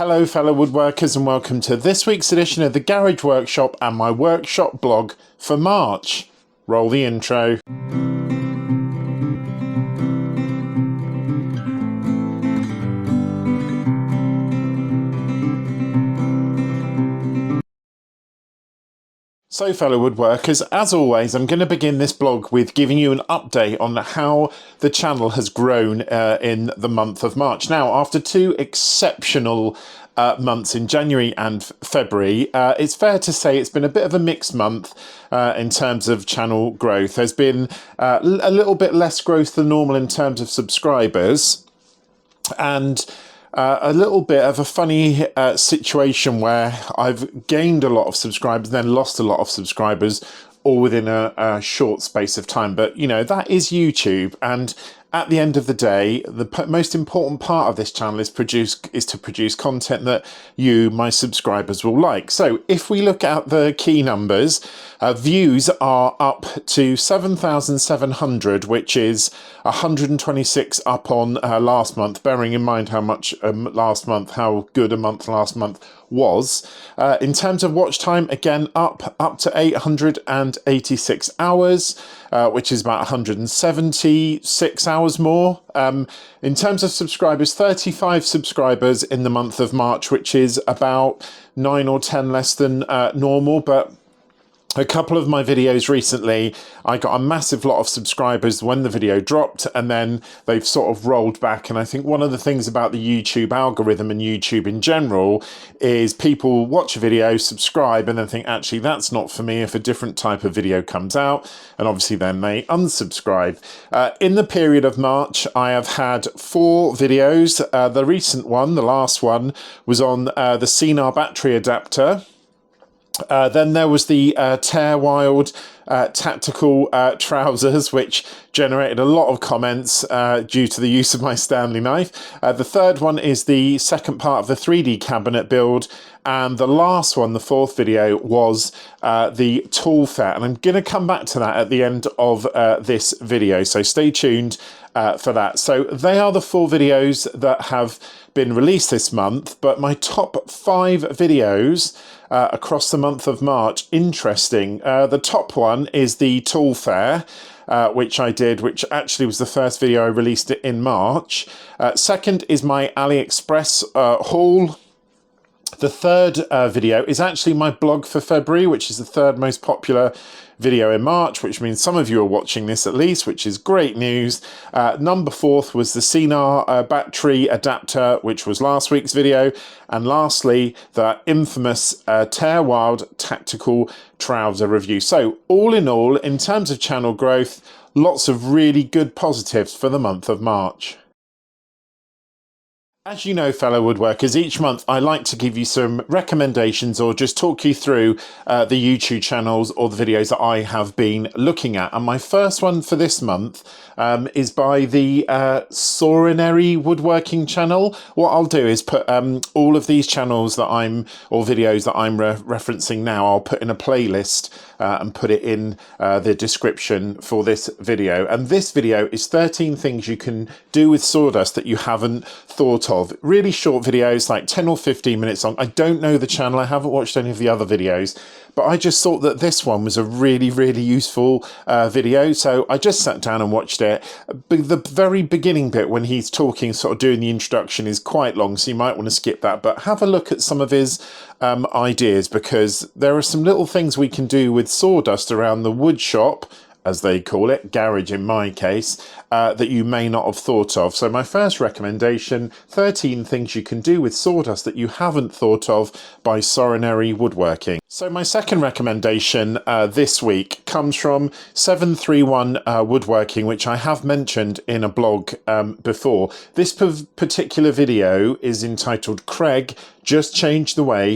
Hello fellow woodworkers and welcome to this week's edition of the Garage Workshop and my workshop blog for March. Roll the intro. So fellow woodworkers, as always, I'm going to begin this blog with giving you an update on how the channel has grown in the month of March. Now, after two exceptional months in January and February, it's fair to say it's been a bit of a mixed month in terms of channel growth. There's been a little bit less growth than normal in terms of subscribers, and a little bit of a funny situation where I've gained a lot of subscribers, then lost a lot of subscribers, all within a short space of time. But, you know, that is YouTube. And at the end of the day, the most important part of this channel is to produce content that you, my subscribers, will like. So if we look at the key numbers, views are up to 7,700, which is 126 up on last month, bearing in mind how much how good a month last month was. In terms of watch time, again, up to 886 hours, which is about 176 hours more. In terms of subscribers, 35 subscribers in the month of March, which is about 9 or 10 less than normal, but a couple of my videos recently, I got a massive lot of subscribers when the video dropped, and then they've sort of rolled back. And I think one of the things about the YouTube algorithm and YouTube in general is people watch a video, subscribe, and then think, actually, that's not for me if a different type of video comes out. And obviously then they unsubscribe. In the period of March, I have had 4 videos. The recent one, the last one, was on the CNR battery adapter. Then there was the Tear Wild tactical trousers, which generated a lot of comments due to the use of my Stanley knife. The third one is the second part of the 3D cabinet build. And the last one, the 4th video, was the tool fair. And I'm going to come back to that at the end of this video. So stay tuned for that. So they are the 4 videos that have been released this month. But my top 5 videos across the month of March, interesting. The top one is the tool fair, which I did, which actually was the first video I released in March. Second is my AliExpress haul. The third video is actually my blog for February, which is the 3rd most popular video in March, which means some of you are watching this at least, which is great news. Number 4th was the CNR battery adapter, which was last week's video. And lastly, the infamous Tear Wild tactical trouser review. So all in all, in terms of channel growth, lots of really good positives for the month of March. As you know, fellow woodworkers, each month I like to give you some recommendations or just talk you through the YouTube channels or the videos that I have been looking at. And my first one for this month is by the Sorry Woodworking channel. What I'll do is put all of these channels that videos that I'm referencing now, I'll put in a playlist and put it in the description for this video. And this video is 13 things you can do with sawdust that you haven't thought of. Really short videos, like 10 or 15 minutes long. I don't know the channel, I haven't watched any of the other videos, but I just thought that this one was a really useful video, so I just sat down and watched it. The very beginning bit when he's talking, sort of doing the introduction, is quite long, so you might want to skip that, but have a look at some of his ideas, because there are some little things we can do with sawdust around the wood shop, as they call it, garage in my case, that you may not have thought of. So my first recommendation, 13 things you can do with sawdust that you haven't thought of, by Sorry Woodworking. So my second recommendation this week comes from 731 Woodworking, which I have mentioned in a blog before. This particular video is entitled Craig Just Changed Wood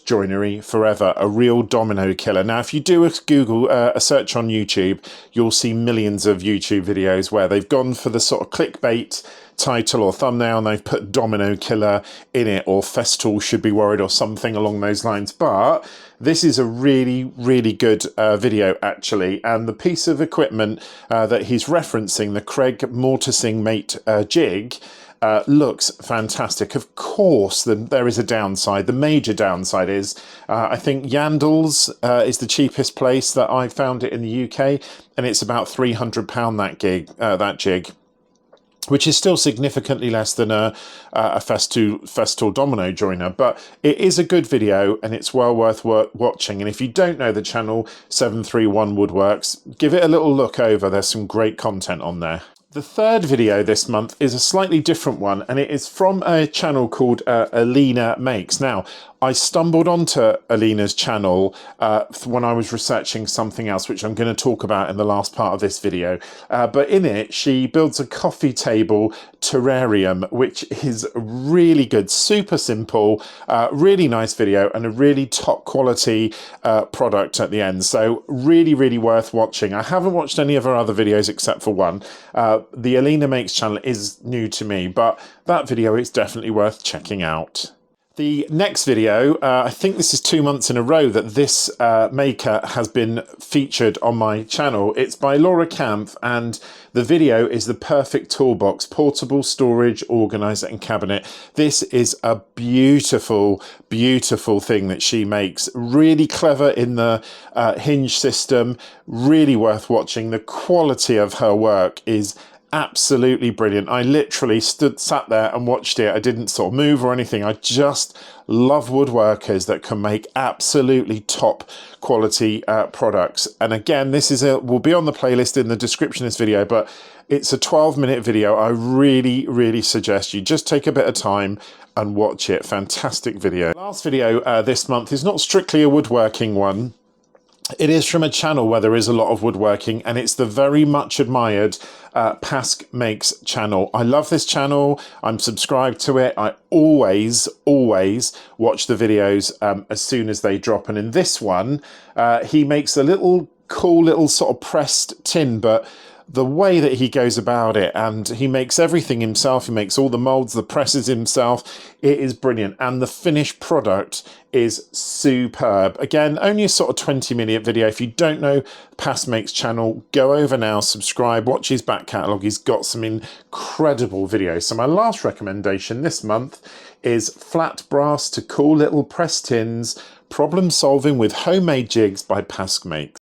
Joinery Forever, a real domino killer. Now, if you do a search on YouTube, you'll see millions of YouTube videos where they've gone for the sort of clickbait title or thumbnail and they've put domino killer in it, or Festool should be worried, or something along those lines. But this is a really good video actually, and the piece of equipment that he's referencing, the Craig Mortising Mate jig, looks fantastic. Of course, there is a downside. The major downside is I think Yandles is the cheapest place that I found it in the UK, and it's about £300 that jig, which is still significantly less than a Festool domino joiner, but it is a good video and it's well worth watching. And if you don't know the channel 731 Woodworks, give it a little look over. There's some great content on there. The third video this month is a slightly different one, and it is from a channel called Alina Makes. Now, I stumbled onto Alina's channel when I was researching something else, which I'm going to talk about in the last part of this video. But in it, she builds a coffee table terrarium, which is really good, super simple, really nice video, and a really top quality product at the end. So really, really worth watching. I haven't watched any of her other videos except for one. The Alina Makes channel is new to me, but that video is definitely worth checking out. The next video, I think this is 2 months in a row that this maker has been featured on my channel. It's by Laura Kampf, and the video is the perfect toolbox, portable storage, organizer and cabinet. This is a beautiful, beautiful thing that she makes. Really clever in the hinge system, really worth watching. The quality of her work is absolutely brilliant. I literally sat there and watched it. I didn't sort of move or anything. I just love woodworkers that can make absolutely top quality products. And again, this is will be on the playlist in the description of this video, but it's a 12-minute video. I really, really suggest you just take a bit of time and watch it. Fantastic video. Last video this month is not strictly a woodworking one. It is from a channel where there is a lot of woodworking, and it's the very much admired Pask Makes channel. I love this channel. I'm subscribed to it. I always watch the videos as soon as they drop. And in this one, he makes a little cool little sort of pressed tin, but the way that he goes about it, and he makes everything himself. He makes all the molds, the presses himself. It is brilliant, and the finished product is superb. Again, only a sort of 20-minute video. If you don't know Pask Makes channel, go over now, subscribe, watch his back catalogue. He's got some incredible videos. So my last recommendation this month is Flat Brass to Cool Little Press Tins, Problem Solving with Homemade Jigs by Pask Makes.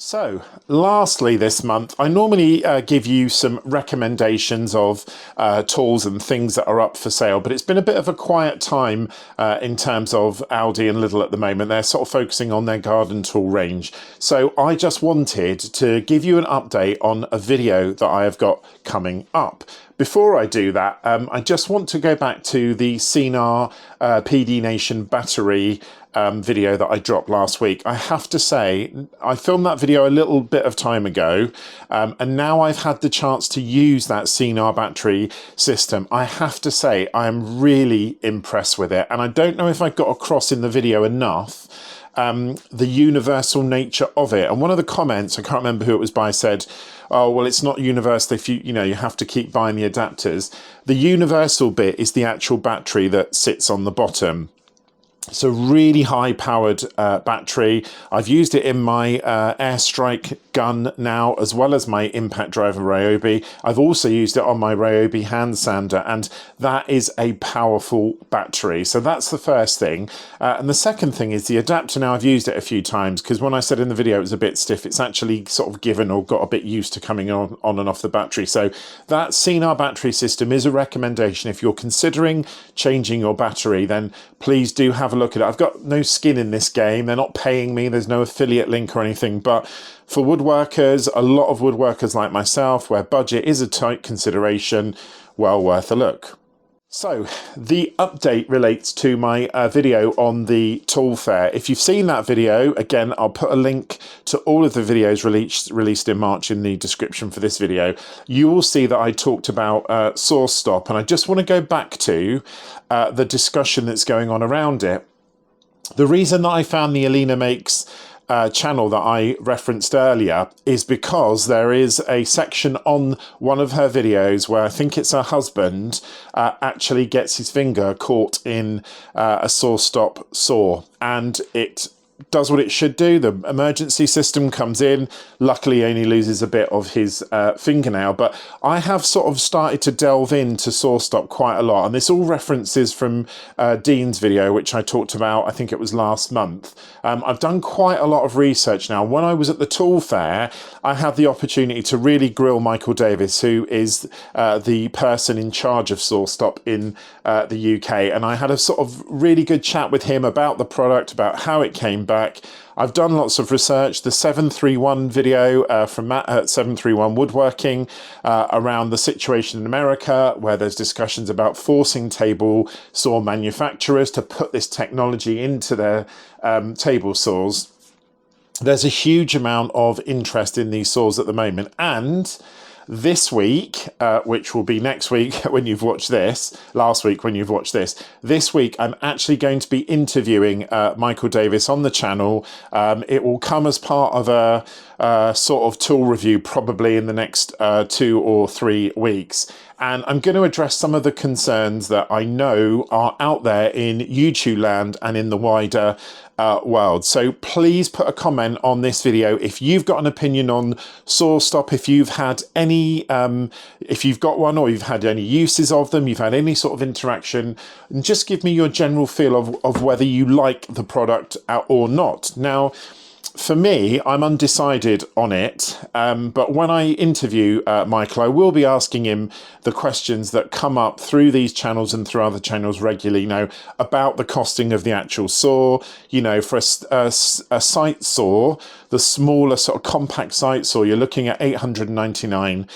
So, lastly this month, I normally give you some recommendations of tools and things that are up for sale, but it's been a bit of a quiet time in terms of Aldi and Lidl at the moment. They're sort of focusing on their garden tool range. So I just wanted to give you an update on a video that I have got coming up. Before I do that, I just want to go back to the CNR PD Nation battery video that I dropped last week. I have to say, I filmed that video a little bit of time ago, and now I've had the chance to use that CNR battery system. I have to say, I am really impressed with it, and I don't know if I got across in the video enough the universal nature of it. And one of the comments, I can't remember who it was by, said, oh, well, it's not universal if you have to keep buying the adapters. The universal bit is the actual battery that sits on the bottom. It's a really high powered battery. I've used it in my Airstrike gun now, as well as my impact driver Ryobi. I've also used it on my Ryobi hand sander, and that is a powerful battery. So that's the first thing. And the second thing is the adapter. Now, I've used it a few times, because when I said in the video it was a bit stiff, it's actually sort of given or got a bit used to coming on and off the battery. So that CNR battery system is a recommendation. If you're considering changing your battery, then please do have a look at it. I've got no skin in this game. They're not paying me. There's no affiliate link or anything. But for woodworkers, a lot of woodworkers like myself, where budget is a tight consideration, well worth a look. So the update relates to my video on the tool fair. If you've seen that video, again, I'll put a link to all of the videos released in March in the description for this video. You will see that I talked about SawStop, and I just want to go back to the discussion that's going on around it. The reason that I found the Alina Makes channel that I referenced earlier is because there is a section on one of her videos where I think it's her husband actually gets his finger caught in a SawStop saw, and it does what it should do. The emergency system comes in. Luckily, he only loses a bit of his fingernail. But I have sort of started to delve into SawStop quite a lot. And this all references from Dean's video, which I talked about, I think it was last month. I've done quite a lot of research now. When I was at the tool fair, I had the opportunity to really grill Michael Davis, who is the person in charge of SawStop in the UK. And I had a sort of really good chat with him about the product, about how it came back. I've done lots of research. The 731 video from Matt at 731 Woodworking around the situation in America, where there's discussions about forcing table saw manufacturers to put this technology into their table saws. There's a huge amount of interest in these saws at the moment, and this week, which will be next week when you've watched this, last week when you've watched this week I'm actually going to be interviewing Michael Davis on the channel. It will come as part of a sort of tool review probably in the next 2 or 3 weeks. And I'm going to address some of the concerns that I know are out there in YouTube land and in the wider world. So please put a comment on this video if you've got an opinion on SawStop, if you've had any, if you've got one or you've had any uses of them, you've had any sort of interaction, and just give me your general feel of whether you like the product or not. Now, for me, I'm undecided on it, but when I interview Michael, I will be asking him the questions that come up through these channels and through other channels regularly, you know, about the costing of the actual saw. You know, for a sight saw, the smaller sort of compact sight saw, you're looking at £899,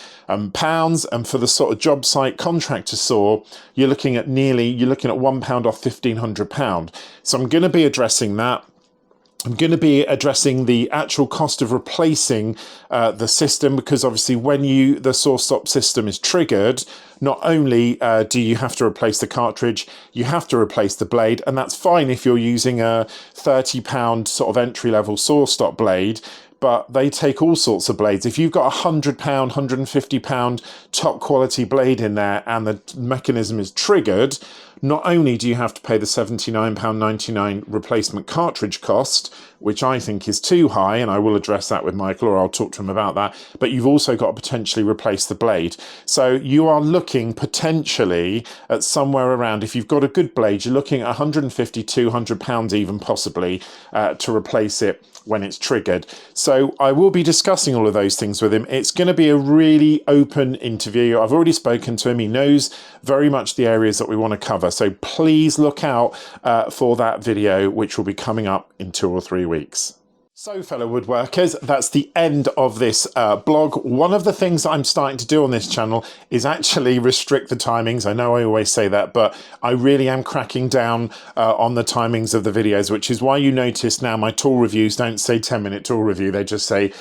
and for the sort of job site contractor saw, you're looking at £1 off £1,500. So I'm going to be addressing that. I'm going to be addressing the actual cost of replacing the system, because obviously when the SawStop system is triggered, not only do you have to replace the cartridge, you have to replace the blade, and that's fine if you're using a £30 sort of entry-level SawStop blade, but they take all sorts of blades. If you've got a £100, £150 top quality blade in there and the mechanism is triggered, not only do you have to pay the £79.99 replacement cartridge cost, which I think is too high, and I will address that with Michael, or I'll talk to him about that, but you've also got to potentially replace the blade. So you are looking potentially at somewhere around, if you've got a good blade, you're looking at £150, £200 even possibly to replace it when it's triggered. So I will be discussing all of those things with him. It's going to be a really open interview. I've already spoken to him. He knows very much the areas that we want to cover. So please look out for that video, which will be coming up in 2 or 3 weeks. So fellow woodworkers, that's the end of this blog. One of the things that I'm starting to do on this channel is actually restrict the timings. I know I always say that, but I really am cracking down on the timings of the videos, which is why you notice now my tool reviews don't say 10-minute tool review, they just say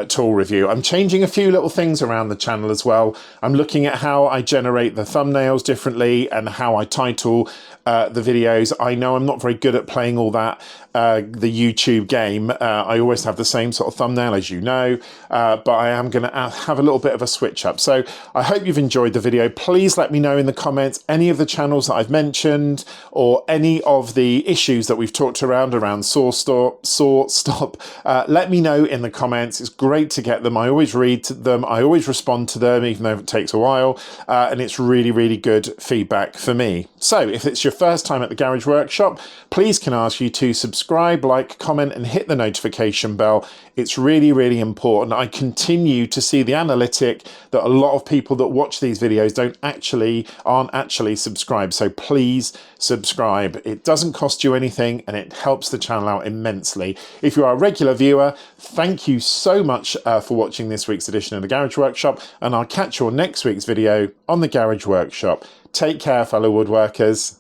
tool review. I'm changing a few little things around the channel as well. I'm looking at how I generate the thumbnails differently and how I title the videos. I know I'm not very good at playing all that, the YouTube game. I always have the same sort of thumbnail, as you know, but I am going to have a little bit of a switch up. So I hope you've enjoyed the video. Please let me know in the comments any of the channels that I've mentioned or any of the issues that we've talked around SawStop. Let me know in the comments. It's great to get them. I always read them. I always respond to them, even though it takes a while, and it's really, really good feedback for me. So if it's your first time at the Garage Workshop, please can I ask you to subscribe, like, comment, and hit the notification bell. It's really, really important. I continue to see the analytic that a lot of people that watch these videos aren't actually subscribed. So please subscribe. It doesn't cost you anything and it helps the channel out immensely. If you are a regular viewer, thank you so much for watching this week's edition of the Garage Workshop, and I'll catch you on next week's video on the Garage Workshop. Take care, fellow woodworkers.